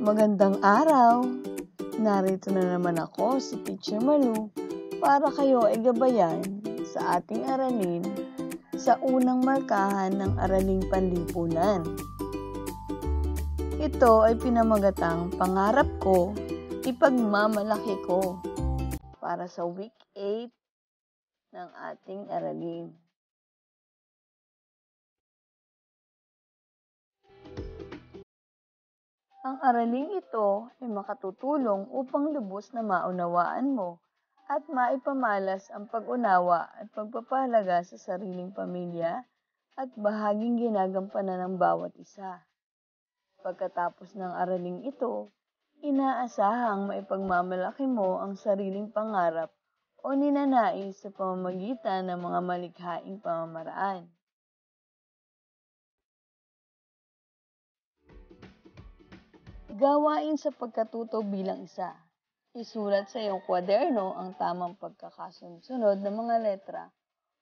Magandang araw! Narito na naman ako, si Teacher Malu, para kayo ay gabayan sa ating aralin sa unang markahan ng Araling Panlipunan. Ito ay pinamagatang Pangarap Ko, Ipagmamalaki Ko para sa Week 8 ng ating aralin. Ang araling ito ay makatutulong upang lubos na maunawaan mo at maipamalas ang pag-unawa at pagpapahalaga sa sariling pamilya at bahaging ginagampanan ng bawat isa. Pagkatapos ng araling ito, inaasahang maipagmamalaki mo ang sariling pangarap o ninanais sa pamamagitan ng mga malikhaing pamamaraan. Gawain sa pagkatuto bilang isa. Isulat sa iyong kwaderno ang tamang pagkakasunod-sunod ng mga letra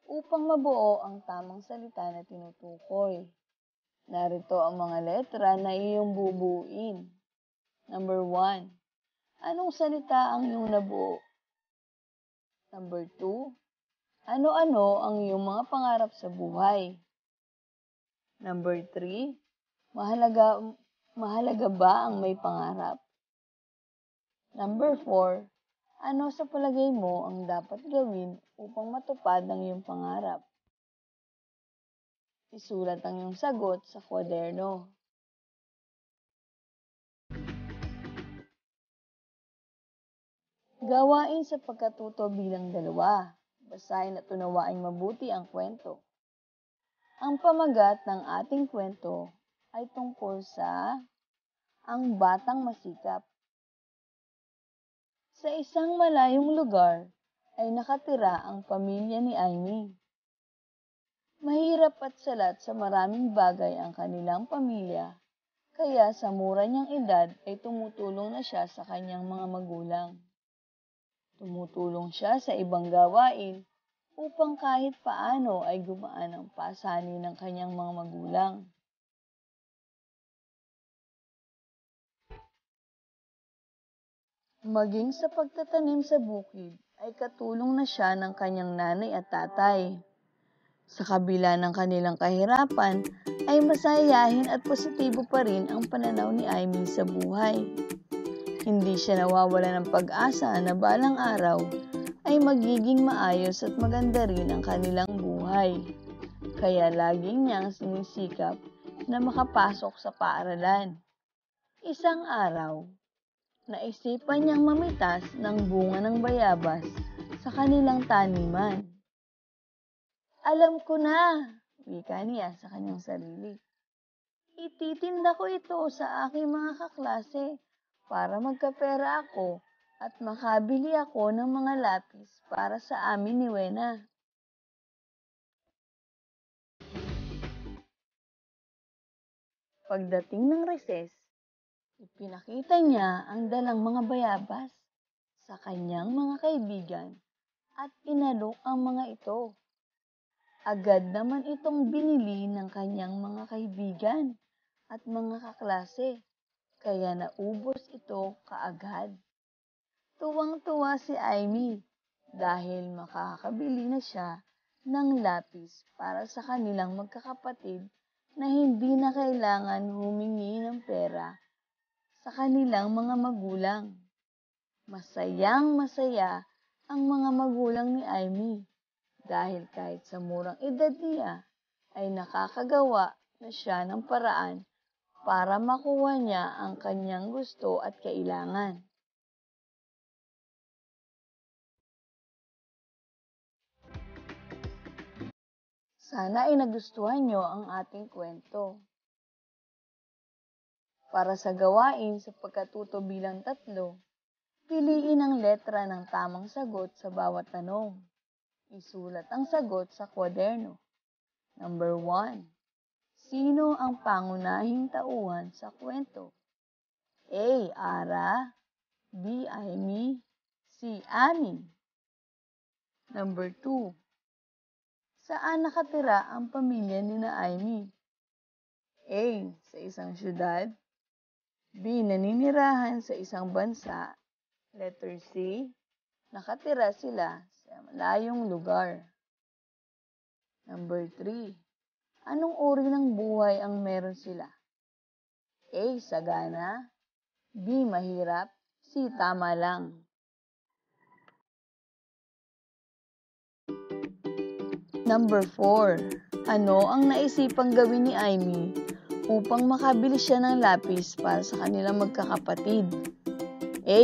upang mabuo ang tamang salita na tinutukoy. Narito ang mga letra na iyong bubuuin. Number 1. Anong salita ang iyong nabuo? Number 2. Ano-ano ang iyong mga pangarap sa buhay? Number 3. Mahalaga ba ang may pangarap? Number 4. Ano sa palagay mo ang dapat gawin upang matupad ang iyong pangarap? Isulat ang iyong sagot sa kwaderno. Gawain sa pagkatuto bilang 2. Basahin at unawain mabuti ang kwento. Ang pamagat ng ating kwento ay tungkol sa ang batang masikap. Sa isang malayong lugar ay nakatira ang pamilya ni Amy. Mahirap at salat sa maraming bagay ang kanilang pamilya, kaya sa mura niyang edad ay tumutulong na siya sa kanyang mga magulang. Tumutulong siya sa ibang gawain upang kahit paano ay gumaan ang pasanin ng kanyang mga magulang. Maging sa pagtatanim sa bukid ay katulong na siya ng kanyang nanay at tatay. Sa kabila ng kanilang kahirapan, ay masayahin at positibo pa rin ang pananaw ni Amy sa buhay. Hindi siya nawawala ng pag-asa na balang araw ay magiging maayos at maganda rin ang kanilang buhay. Kaya laging niyang sinisikap na makapasok sa paaralan. Isang araw, naisipan niyang mamitas ng bunga ng bayabas sa kanilang taniman. Alam ko na, wika niya sa kanyang sarili. Ititinda ko ito sa aking mga kaklase para magkapera ako at makabili ako ng mga lapis para sa amin ni Wena. Pagdating ng recess, ipinakita niya ang dalang mga bayabas sa kanyang mga kaibigan at inalok ang mga ito. Agad naman itong binili ng kanyang mga kaibigan at mga kaklase, kaya naubos ito kaagad. Tuwang-tuwa si Amy dahil makakabili na siya ng lapis para sa kanilang magkakapatid na hindi na kailangan humingi ng pera sa kanilang mga magulang. Masayang masaya ang mga magulang ni Amy dahil kahit sa murang edad niya ay nakakagawa na siya ng paraan para makuha niya ang kanyang gusto at kailangan. Sana ay nagustuhan niyo ang ating kwento. Para sa gawain sa pagkatuto bilang 3, piliin ang letra ng tamang sagot sa bawat tanong. Isulat ang sagot sa kwaderno. Number 1. Sino ang pangunahing tauhan sa kwento? A. Ara, B. Amy, C. Ami. Number 2. Saan nakatira ang pamilya ni na Amy? A. Sa isang syudad, B. Naninirahan sa isang bansa. Letter C. Nakatira sila sa malayong lugar. Number 3. Anong uri ng buhay ang meron sila? A. Sagana. B. Mahirap. C. Tama lang. Number 4. Ano ang naisipang gawin ni Amy upang makabili siya ng lapis para sa kanilang magkakapatid? A.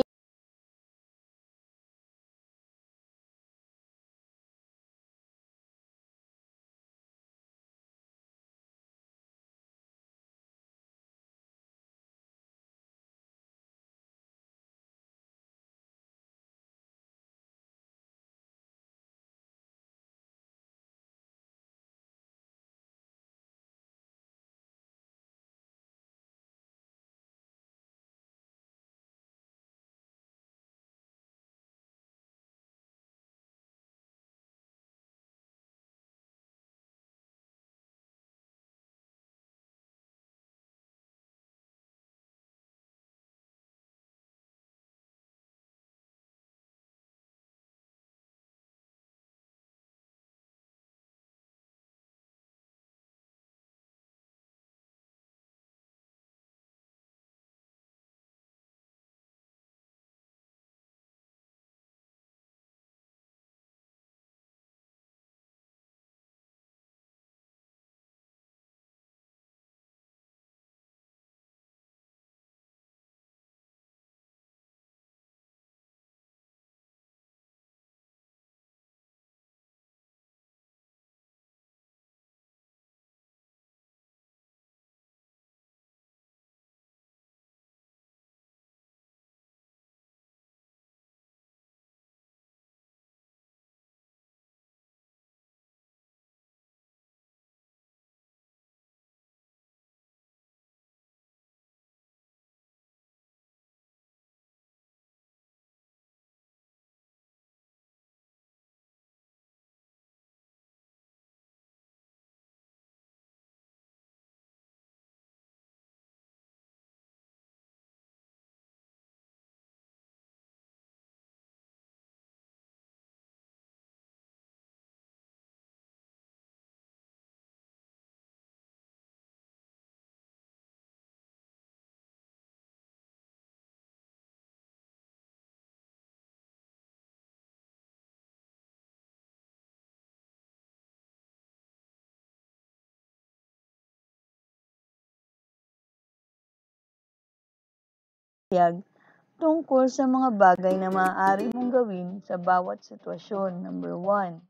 Tungkol sa mga bagay na maaari mong gawin sa bawat sitwasyon. Number 1.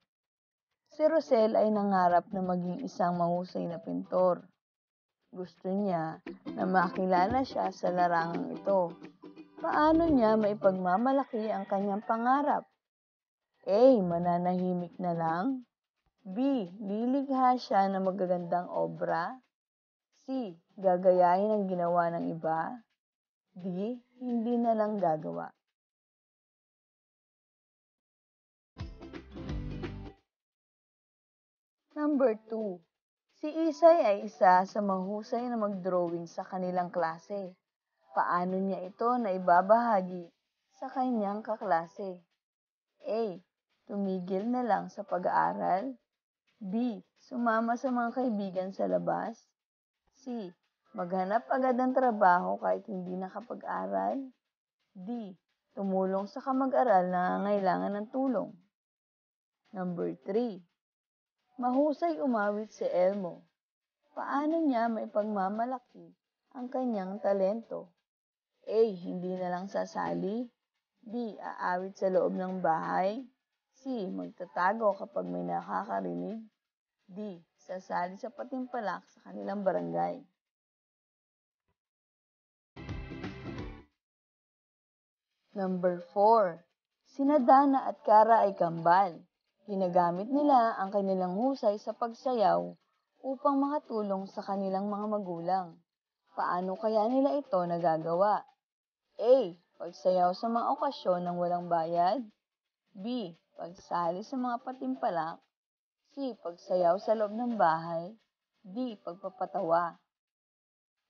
Si Rosel ay nangarap na maging isang mahusay na pintor. Gusto niya na makilala siya sa larangang ito. Paano niya maipagmamalaki ang kanyang pangarap? A. Mananahimik na lang. B. Lilikha siya ng magagandang obra. C. Gagayahin ang ginawa ng iba. D. Hindi na lang gagawa. Number 2. Si Isay ay isa sa mahusay na mag-drawing sa kanilang klase. Paano niya ito na ibabahagi sa kanyang kaklase? A. Tumigil na lang sa pag-aaral. B. Sumama sa mga kaibigan sa labas. C. Maghanap agad ng trabaho kahit hindi nakapag-aral. D. Tumulong sa kamag-aral na nangangailangan ng tulong. Number 3. Mahusay umawit si Elmo. Paano niya maipagmamalaki ang kanyang talento? A. Hindi na lang sasali. B. Aawit sa loob ng bahay. C. Magtatago kapag may nakakarinig. D. Sasali sa patimpalak sa kanilang barangay. Number 4. Sina Dana at Kara ay kambal. Ginagamit nila ang kanilang husay sa pagsayaw upang makatulong sa kanilang mga magulang. Paano kaya nila ito nagagawa? A. Pagsayaw sa mga okasyon ng walang bayad. B. Pagsali sa mga patimpalak. C. Pagsayaw sa loob ng bahay. D. Pagpapatawa.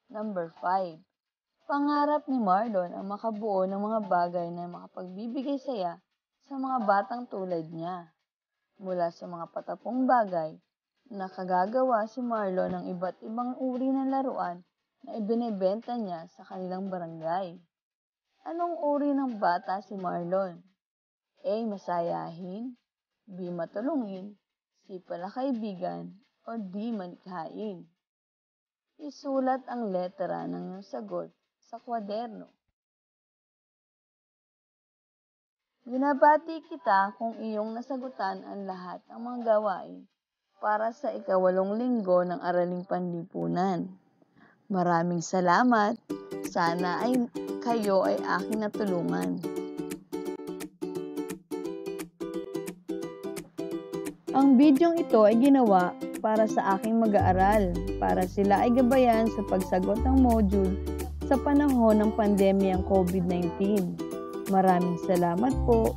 Number 5. Pangarap ni Marlon ang makabuo ng mga bagay na makapagbibigay saya sa mga batang tulad niya. Mula sa mga patapong bagay, nakagagawa si Marlon ng iba't ibang uri ng laruan na ibinebenta niya sa kanilang barangay. Anong uri ng bata si Marlon? A. Masayahin, B. Matulungin, C. Palakaibigan, o D. Malikhain. Isulat ang letra ng iyong sagot sa kwaderno. Binabati kita kung iyong nasagutan ang lahat ng mga gawain para sa ika-8 linggo ng Araling Panlipunan. Maraming salamat. Sana ay kayo ay aking natulungan. Ang bidyong ito ay ginawa para sa aking mag-aaral, para sila ay gabayan sa pagsagot ng module sa panahon ng pandemyang COVID-19. Maraming salamat po.